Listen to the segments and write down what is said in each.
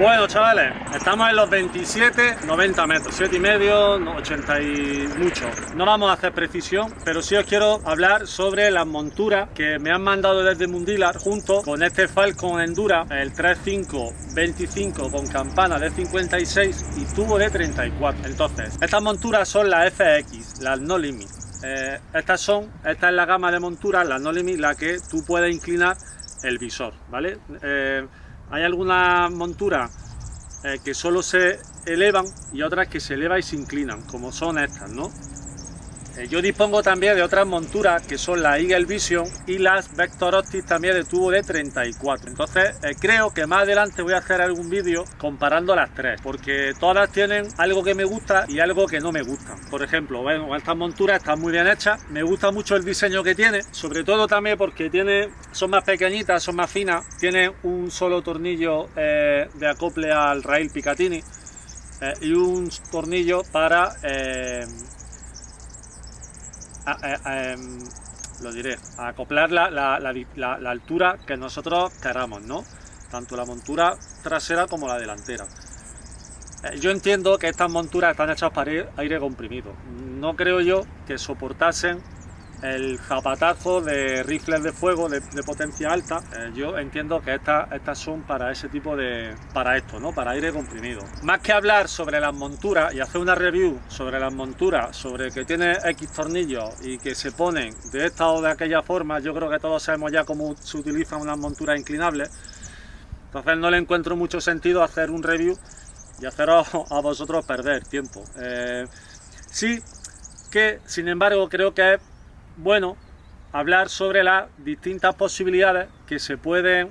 Bueno, chavales, estamos en los 27, 90 metros, 7 y medio, 80 y mucho. No vamos a hacer precisión, pero sí os quiero hablar sobre las monturas que me han mandado desde Mundilar junto con este Falcon Endura, el 3525 con campana de 56 y tubo de 34. Entonces, estas monturas son las FX, las No Limit. Esta es la gama de monturas, las No Limit, la que tú puedes inclinar el visor, ¿vale? Hay algunas monturas que solo se elevan y otras que se elevan y se inclinan, como son estas, ¿no? Yo dispongo también de otras monturas que son las Eagle Vision y las Vector Optics también de tubo de 34. Entonces creo que más adelante voy a hacer algún vídeo comparando las tres, porque todas tienen algo que me gusta y algo que no me gusta. Por ejemplo, bueno, estas monturas están muy bien hechas, me gusta mucho el diseño que tiene, sobre todo también porque son más pequeñitas, son más finas, tienen un solo tornillo de acople al rail Picatinny y un tornillo para acoplar la altura que nosotros queramos, ¿no? Tanto la montura trasera como la delantera. Yo entiendo que estas monturas están hechas para aire comprimido. No creo yo que soportasen el zapatazo de rifles de fuego de potencia alta. Yo entiendo que estas son para ese tipo para esto, ¿no? Para aire comprimido. Más que hablar sobre las monturas y hacer una review sobre las monturas, sobre que tiene X tornillos y que se ponen de esta o de aquella forma, yo creo que todos sabemos ya cómo se utilizan unas monturas inclinables. Entonces no le encuentro mucho sentido hacer un review y haceros a vosotros perder tiempo. Sí que, sin embargo, creo que es bueno hablar sobre las distintas posibilidades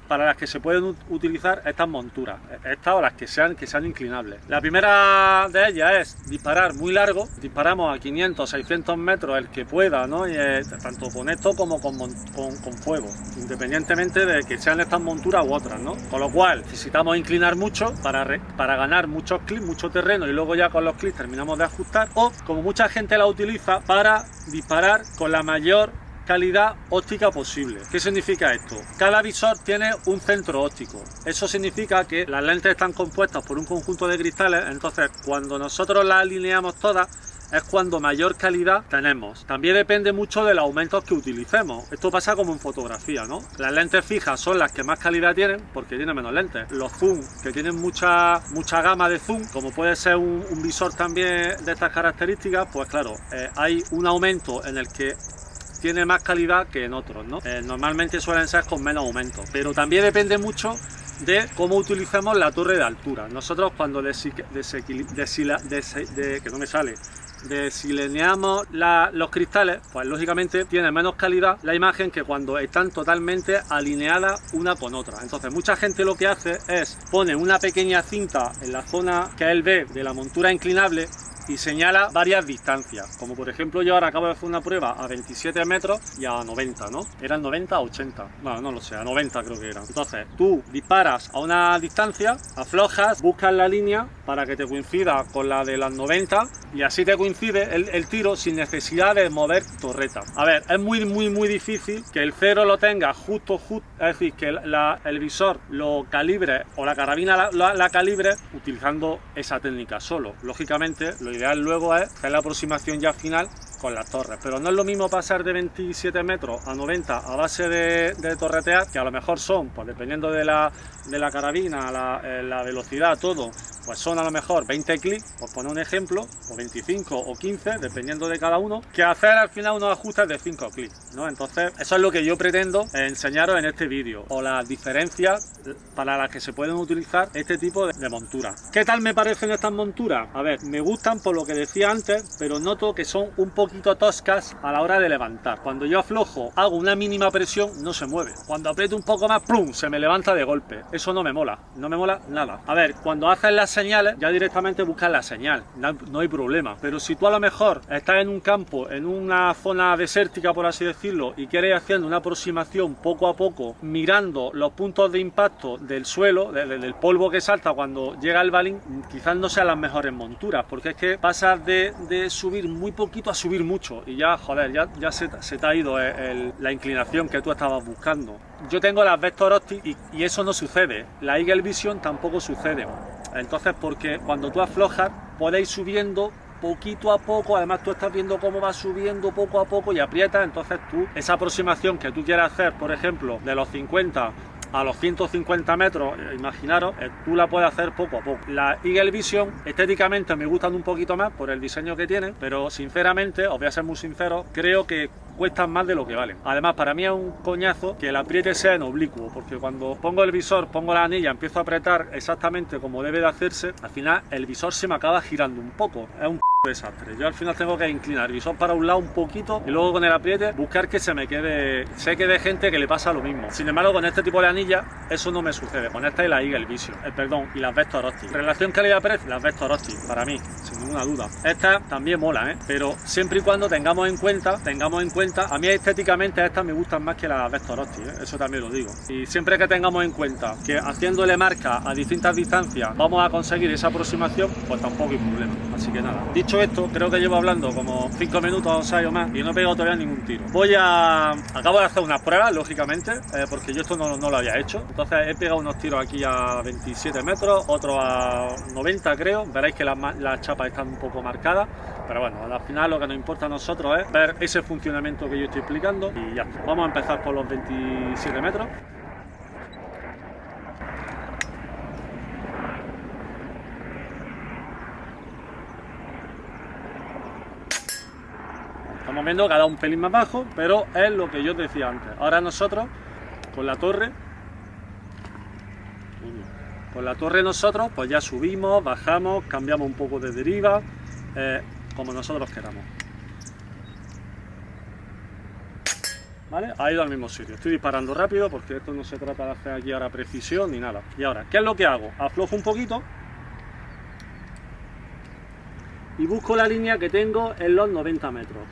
para las que se pueden utilizar estas monturas, estas o las que sean inclinables. La primera de ellas es disparar muy largo, disparamos a 500, 600 metros el que pueda, ¿no? Y, tanto con esto como con fuego, independientemente de que sean estas monturas u otras, ¿no? Con lo cual necesitamos inclinar mucho para ganar muchos clics, mucho terreno, y luego ya con los clics terminamos de ajustar, o como mucha gente la utiliza, para disparar con la mayor calidad óptica posible. ¿Qué significa esto? Cada visor tiene un centro óptico. Eso significa que las lentes están compuestas por un conjunto de cristales, entonces cuando nosotros las alineamos todas es cuando mayor calidad tenemos. También depende mucho de los aumentos que utilicemos. Esto pasa como en fotografía, ¿no? Las lentes fijas son las que más calidad tienen porque tienen menos lentes. Los zoom, que tienen mucha gama de zoom, como puede ser un visor también de estas características, pues claro, hay un aumento en el que tiene más calidad que en otros, ¿no? Normalmente suelen ser con menos aumento, pero también depende mucho de cómo utilicemos la torre de altura. Nosotros cuando desileneamos los cristales, pues lógicamente tiene menos calidad la imagen que cuando están totalmente alineadas una con otra. Entonces mucha gente lo que hace es pone una pequeña cinta en la zona que él ve de la montura inclinable y señala varias distancias, como por ejemplo yo ahora acabo de hacer una prueba a 27 metros y a 90, ¿no? ¿Eran 90 o 80? Bueno, no lo sé, a 90 creo que eran. Entonces tú disparas a una distancia, aflojas, buscas la línea para que te coincida con la de las 90 y así te coincide el tiro sin necesidad de mover torreta. A ver, es muy difícil que el cero lo tenga justo, es decir, que el visor lo calibre o la carabina la calibre utilizando esa técnica solo. Lógicamente lo ideal luego es hacer la aproximación ya final con las torres, pero no es lo mismo pasar de 27 metros a 90 a base de torretear, que a lo mejor son, pues dependiendo de la carabina, la velocidad, todo, pues son a lo mejor 20 clics, por poner un ejemplo, o 25 o 15, dependiendo de cada uno, que hacer al final unos ajustes de 5 clics, ¿no? Entonces eso es lo que yo pretendo enseñaros en este vídeo, o las diferencias para las que se pueden utilizar este tipo de monturas. ¿Qué tal me parecen estas monturas? A ver, me gustan por lo que decía antes, pero noto que son un poquito toscas a la hora de levantar. Cuando yo aflojo, hago una mínima presión, no se mueve. Cuando aprieto un poco más, ¡plum!, se me levanta de golpe. Eso no me mola nada. A ver, cuando haces las señales, ya directamente buscas la señal, no hay problema. Pero si tú a lo mejor estás en un campo, en una zona desértica, por así decirlo, y quieres ir haciendo una aproximación poco a poco, mirando los puntos de impacto del suelo, del polvo que salta cuando llega el balín, quizás no sean las mejores monturas, porque es que pasas de subir muy poquito a subir subir mucho y ya, joder, ya se te ha ido la inclinación que tú estabas buscando. Yo tengo las Vector Optic y eso no sucede. La Eagle Vision tampoco sucede. Entonces, porque cuando tú aflojas, podéis subiendo poquito a poco, además tú estás viendo cómo va subiendo poco a poco y aprietas, entonces tú, esa aproximación que tú quieras hacer, por ejemplo, de los 50 a los 150 metros, imaginaros, tú la puedes hacer poco a poco. La Eagle Vision, estéticamente me gustan un poquito más por el diseño que tienen, pero sinceramente, os voy a ser muy sincero, creo que cuestan más de lo que valen. Además, para mí es un coñazo que el apriete sea en oblicuo, porque cuando pongo el visor, pongo la anilla, empiezo a apretar exactamente como debe de hacerse, al final el visor se me acaba girando un poco. Es un desastre. Yo al final tengo que inclinar el visor para un lado un poquito y luego con el apriete buscar que se me quede. Sé que de gente que le pasa lo mismo. Sin embargo, con este tipo de anilla eso no me sucede. Con esta y la Eagle Vision, perdón, y las Vector Optic. Relación calidad-precio, las Vector Optic, para mí, sin ninguna duda. Esta también mola, pero siempre y cuando tengamos en cuenta, a mí estéticamente estas me gustan más que las Vector Optic, eso también lo digo. Y siempre que tengamos en cuenta que haciéndole marca a distintas distancias vamos a conseguir esa aproximación, pues tampoco hay problema. Así que nada, dicho esto, creo que llevo hablando como 5 minutos o 6 o más y no he pegado todavía ningún tiro. Acabo de hacer unas pruebas, lógicamente, porque yo esto no lo había hecho. Entonces he pegado unos tiros aquí a 27 metros, otros a 90 creo. Veréis que las chapas están un poco marcadas, pero bueno, al final lo que nos importa a nosotros es ver ese funcionamiento que yo estoy explicando y ya. Vamos a empezar por los 27 metros. Estamos viendo que ha dado un pelín más bajo, pero es lo que yo os decía antes. Ahora nosotros, con la torre nosotros, pues ya subimos, bajamos, cambiamos un poco de deriva, como nosotros queramos. ¿Vale? Ha ido al mismo sitio. Estoy disparando rápido porque esto no se trata de hacer aquí ahora precisión ni nada. Y ahora, ¿qué es lo que hago? Aflojo un poquito y busco la línea que tengo en los 90 metros.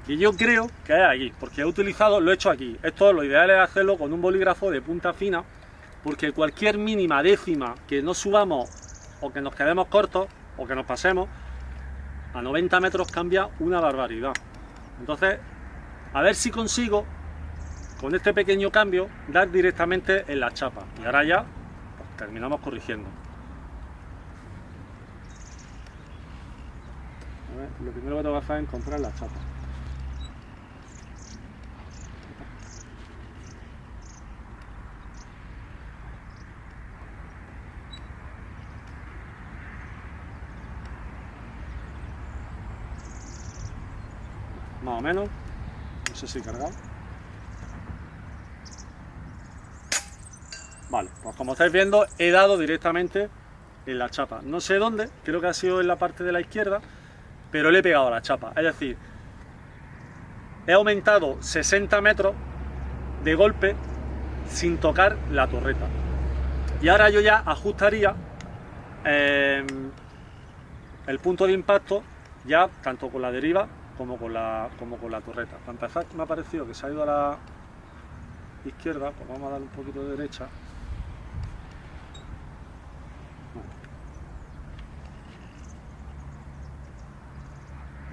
Y yo creo que es aquí, porque lo he hecho aquí. Esto lo ideal es hacerlo con un bolígrafo de punta fina, porque cualquier mínima décima que no subamos o que nos quedemos cortos o que nos pasemos, a 90 metros cambia una barbaridad. Entonces, a ver si consigo, con este pequeño cambio, dar directamente en la chapa. Y ahora ya pues, terminamos corrigiendo. A ver, lo primero que tengo que hacer es encontrar la chapa. Más o menos, no sé si cargado. Vale, pues como estáis viendo he dado directamente en la chapa. No sé dónde, creo que ha sido en la parte de la izquierda, pero le he pegado a la chapa. Es decir, he aumentado 60 metros de golpe sin tocar la torreta. Y ahora yo ya ajustaría el punto de impacto ya tanto con la deriva como con la torreta. Para empezar, me ha parecido que se ha ido a la izquierda, pues vamos a darle un poquito de derecha.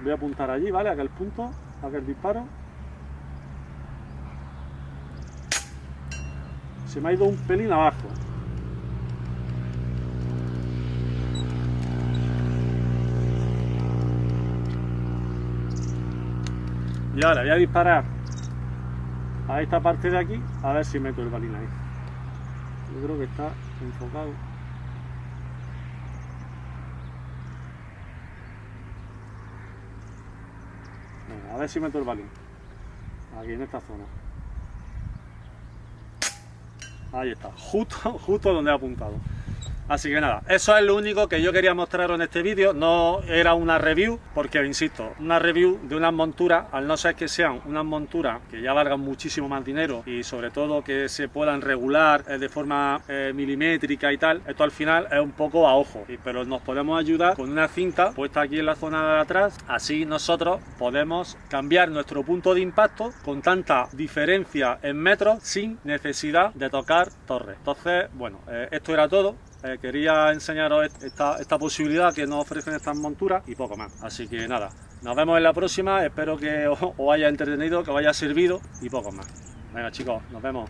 Voy a apuntar allí, ¿vale? A aquel punto, a aquel disparo. Se me ha ido un pelín abajo. Y ahora voy a disparar a esta parte de aquí, a ver si meto el balín ahí. Yo creo que está enfocado. Venga, a ver si meto el balín. Aquí en esta zona. Ahí está, justo donde he apuntado. Así que nada, eso es lo único que yo quería mostraros en este vídeo. No era una review, porque insisto, una review de unas monturas, al no ser que sean unas monturas que ya valgan muchísimo más dinero y sobre todo que se puedan regular de forma milimétrica y tal, esto al final es un poco a ojo, pero nos podemos ayudar con una cinta puesta aquí en la zona de atrás. Así nosotros podemos cambiar nuestro punto de impacto con tanta diferencia en metros sin necesidad de tocar torres. Entonces, bueno, esto era todo. quería enseñaros esta posibilidad que nos ofrecen estas monturas y poco más. Así que nada, nos vemos en la próxima, espero que os haya entretenido, que os haya servido y poco más. Venga chicos, nos vemos.